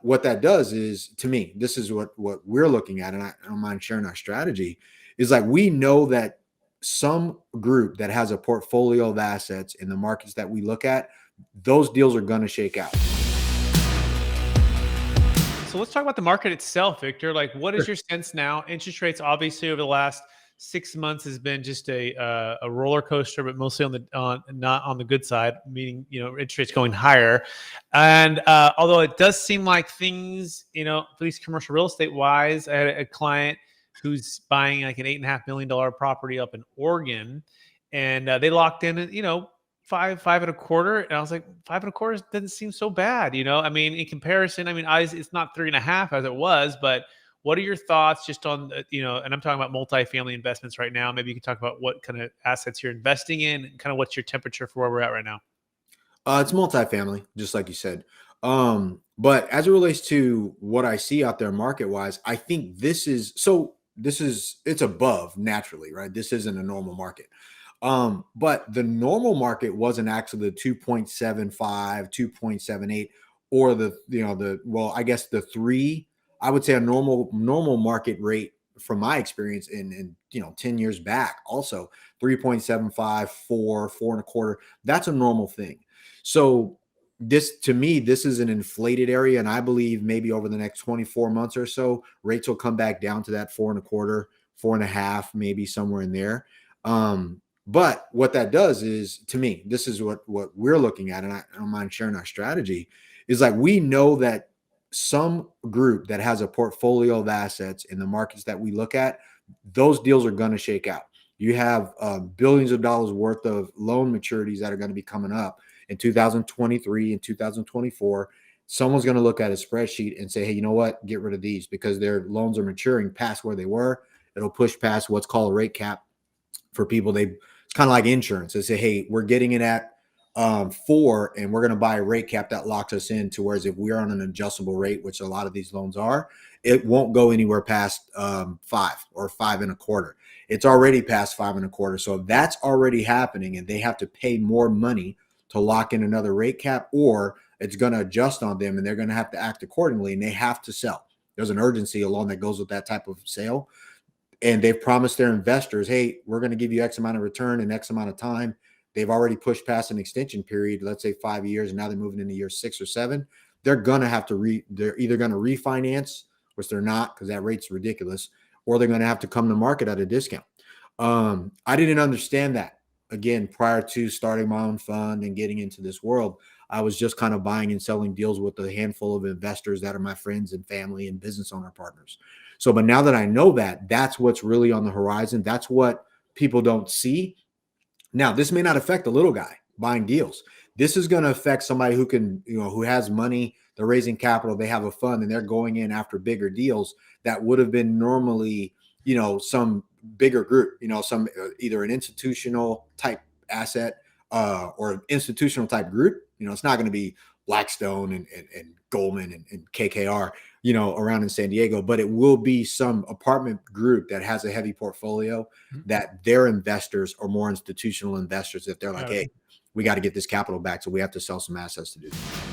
what that does is, to me, this is what we're looking at, and I don't mind sharing our strategy, is like we know that some group that has a portfolio of assets in the markets that we look at, those deals are going to shake out. So let's talk about the market itself, Victor. Like, what is Sure. your sense now? Interest rates, obviously, over the last 6 months has been just a roller coaster, but mostly not on the good side, meaning interest rates going higher. And although it does seem like things, at least commercial real estate wise, I had a client who's buying like an $8.5 million property up in Oregon, and they locked in, five and a quarter, and I was like, five and a quarter doesn't seem so bad, I mean, in comparison, I mean, it's not 3.5 as it was, but what are your thoughts just on, and I'm talking about multifamily investments right now. Maybe you can talk about what kind of assets you're investing in and kind of what's your temperature for where we're at right now. It's multifamily, just like you said. But as it relates to what I see out there market wise, I think it's above naturally, right? This isn't a normal market. But the normal market wasn't actually the 2.75, 2.78, or I guess the three. I would say a normal market rate from my experience in 10 years back, also 3.75, 4 and a quarter. That's a normal thing. So to me, this is an inflated area. And I believe maybe over the next 24 months or so, rates will come back down to that 4.25, 4.5, maybe somewhere in there. But what that does is, to me, this is what we're looking at, and I don't mind sharing our strategy, is like we know that some group that has a portfolio of assets in the markets that we look at, those deals are going to shake out. You have billions of dollars worth of loan maturities that are going to be coming up in 2023 and 2024. Someone's going to look at a spreadsheet and say, hey, you know what? Get rid of these because their loans are maturing past where they were. It'll push past what's called a rate cap for people. It's kind of like insurance. They say, hey, we're getting it at 4, and we're going to buy a rate cap that locks us in to whereas if we're on an adjustable rate, which a lot of these loans are, it won't go anywhere past 5 or 5.25. It's already past 5.25. So that's already happening, and they have to pay more money to lock in another rate cap, or it's going to adjust on them and they're going to have to act accordingly, and they have to sell. There's an urgency alone that goes with that type of sale. And they've promised their investors, hey, we're going to give you X amount of return in X amount of time. They've already pushed past an extension period, let's say 5 years, and now they're moving into year 6 or 7. They're going to have to they're either going to refinance, which they're not because that rate's ridiculous, or they're going to have to come to market at a discount. I didn't understand that. Again, prior to starting my own fund and getting into this world, I was just kind of buying and selling deals with a handful of investors that are my friends and family and business owner partners. So, but now that I know that, that's what's really on the horizon. That's what people don't see. Now, this may not affect the little guy buying deals. This is going to affect somebody who can, who has money, they're raising capital, they have a fund, and they're going in after bigger deals that would have been normally, some bigger group, some either an institutional type asset or an institutional type group. It's not going to be Blackstone and Goldman and KKR, around in San Diego, but it will be some apartment group that has a heavy portfolio that their investors are more institutional investors, that they're like, hey, we got to get this capital back, so we have to sell some assets to do that.